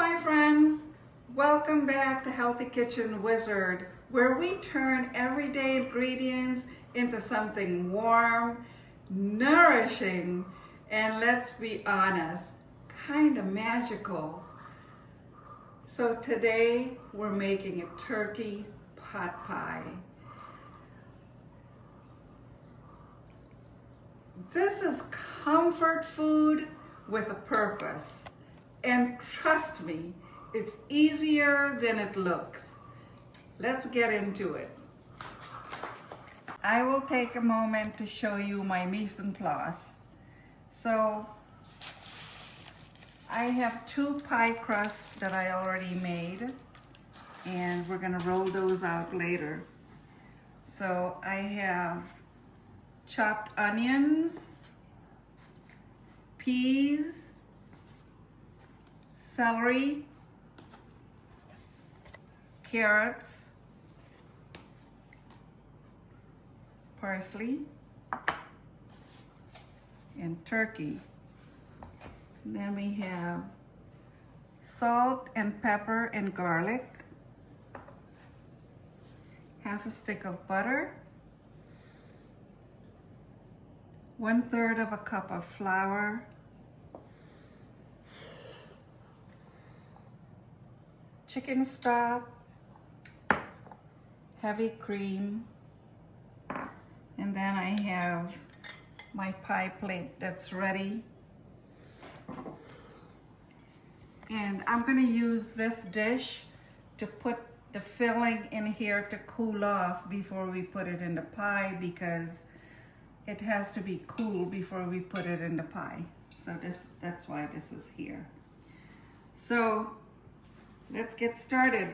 my friends. Welcome back to Healthy Kitchen Wizard, where we turn everyday ingredients into something warm, nourishing, and let's be honest, kind of magical. So today we're making a turkey pot pie. This is comfort food with a purpose. And trust me, it's easier than it looks. Let's get into it. I will take a moment to show you my mise en place. So I have 2 pie crusts that I already made, and we're gonna roll those out later. So I have chopped onions, peas, celery, carrots, parsley, and turkey. And then we have salt and pepper and garlic, half a stick of butter, 1/3 of a cup of flour, chicken stock, heavy cream, and then I have my pie plate that's ready. And I'm going to use this dish to put the filling in here to cool off before we put it in the pie, because it has to be cool before we put it in the pie. So that's why this is here. So let's get started.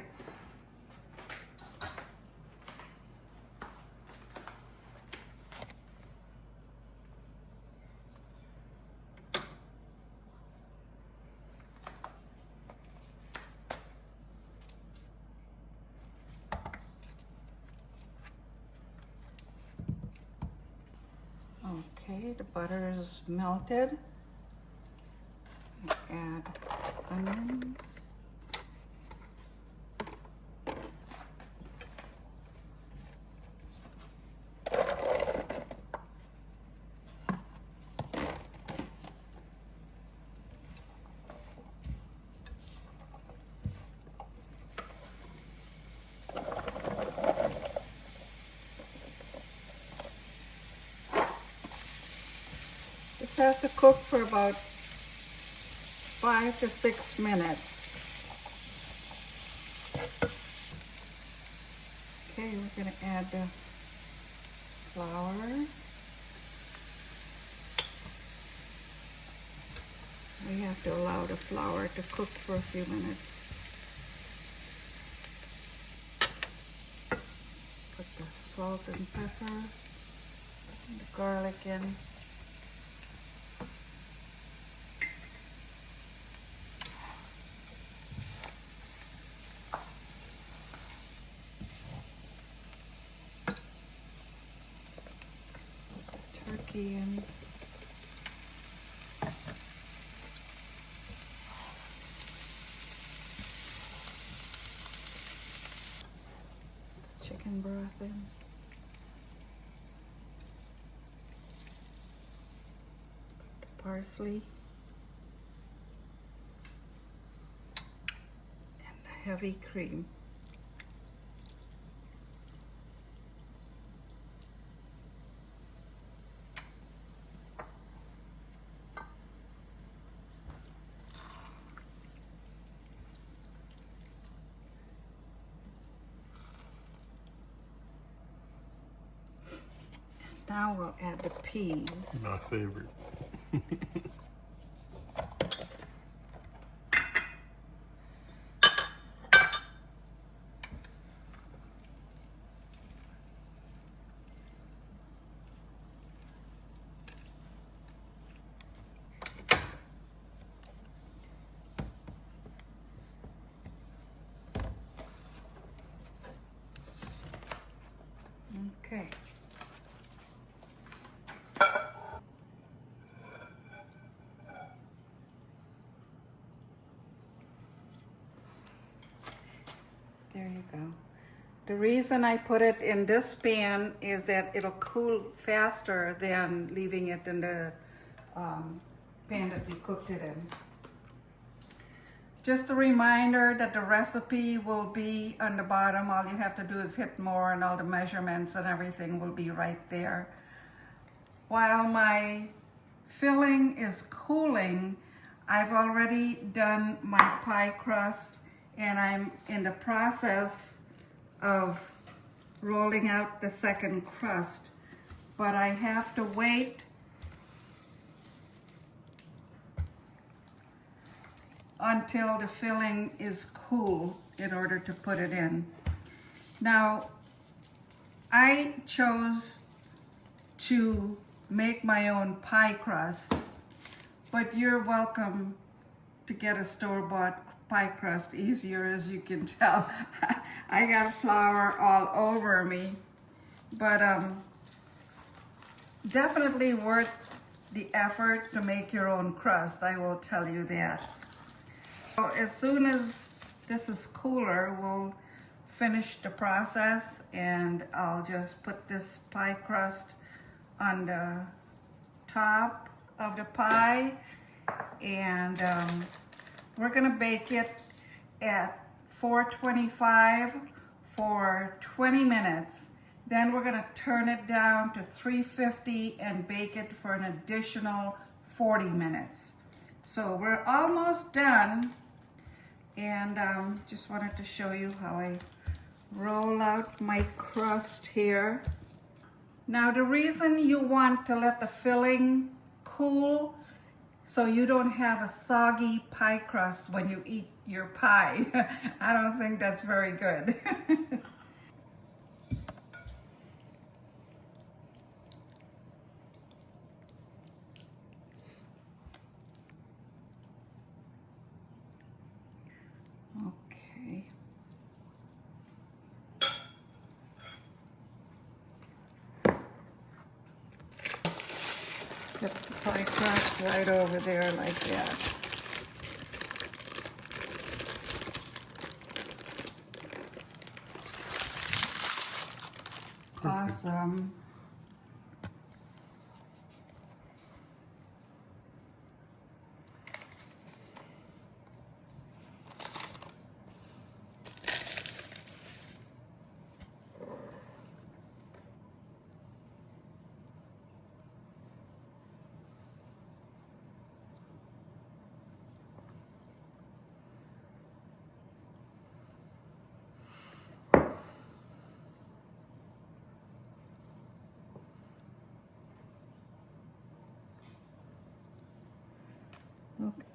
Okay, the butter is melted. Add onions. This has to cook for about 5 to 6 minutes. Okay, we're going to add the flour. We have to allow the flour to cook for a few minutes. Put the salt and pepper and the garlic in. Turkey in. Chicken broth in. Parsley and heavy cream. Now we'll add the peas. My favorite. Okay. go. The reason I put it in this pan is that it'll cool faster than leaving it in the pan that we cooked it in. Just a reminder that the recipe will be on the bottom. All you have to do is hit more and all the measurements and everything will be right there. While my filling is cooling, I've already done my pie crust and I'm in the process of rolling out the second crust. But I have to wait until the filling is cool in order to put it in. Now, I chose to make my own pie crust, but you're welcome to get a store-bought pie crust easier, as you can tell. I got flour all over me, but definitely worth the effort to make your own crust, I will tell you that. So as soon as this is cooler, we'll finish the process and I'll just put this pie crust on the top of the pie, and we're gonna bake it at 425 for 20 minutes. Then we're gonna turn it down to 350 and bake it for an additional 40 minutes. So we're almost done, and just wanted to show you how I roll out my crust here. Now, the reason you want to let the filling cool so you don't have a soggy pie crust when you eat your pie. I don't think that's very good. Okay. Put the pie crust right over there like that. Awesome. Okay.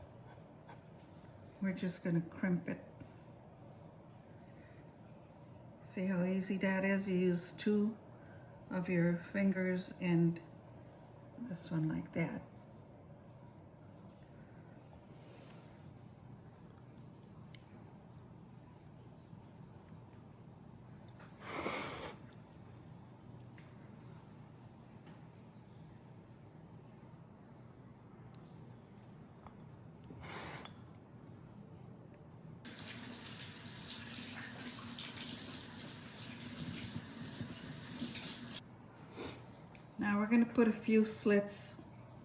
We're just gonna crimp it. See how easy that is? You use 2 of your fingers and this one like that. Now we're going to put a few slits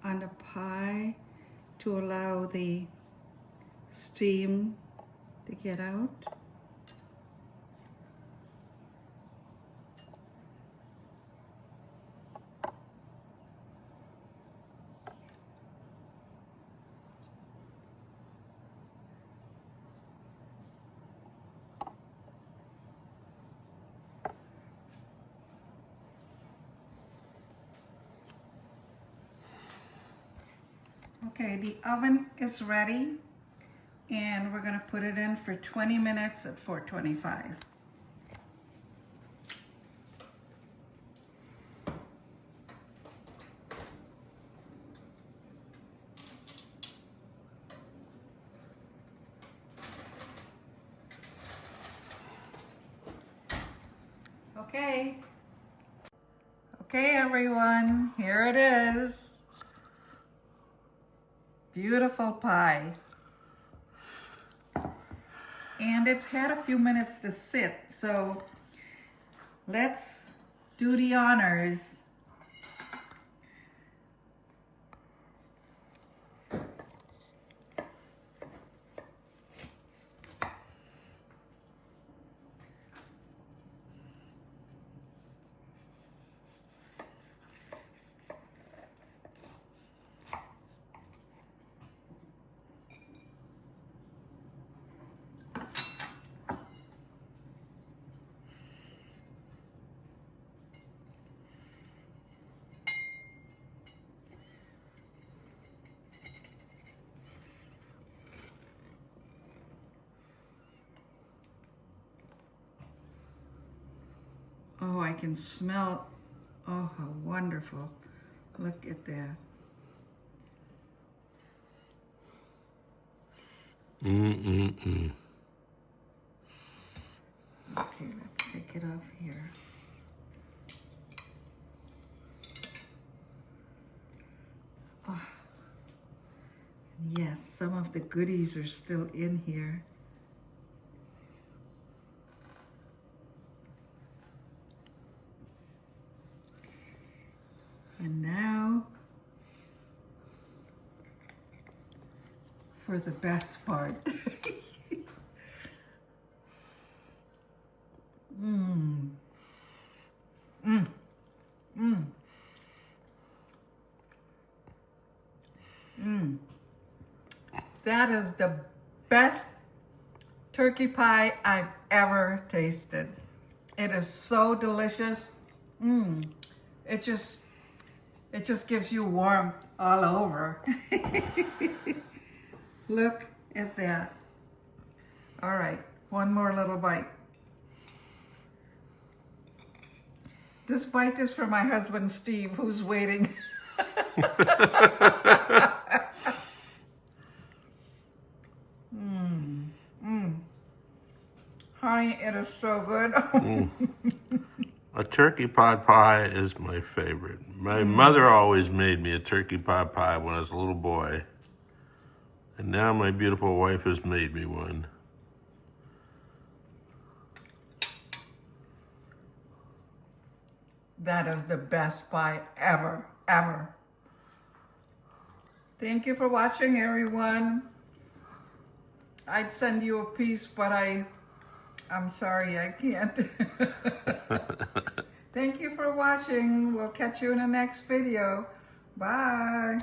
on the pie to allow the steam to get out. Okay, the oven is ready and we're going to put it in for 20 minutes at 425. Okay everyone, here it is. Beautiful pie. and it's had a few minutes to sit, so let's do the honors. Oh, I can smell, oh, how wonderful. Look at that. Mm-mm-mm. Okay, let's take it off here. Oh. Yes, some of the goodies are still in here. And now for the best part. Mmm. Mmm. Mmm. Mmm. That is the best turkey pie I've ever tasted. It is so delicious. Mmm. It just gives you warmth all over. Look at that. All right, one more little bite. This bite is for my husband, Steve, who's waiting. Honey, it is so good. A turkey pot pie is my favorite. My mother always made me a turkey pot pie when I was a little boy. And now my beautiful wife has made me one. That is the best pie ever, ever. Thank you for watching, everyone. I'd send you a piece, but I'm sorry, I can't. Thank you for watching. We'll catch you in the next video. Bye.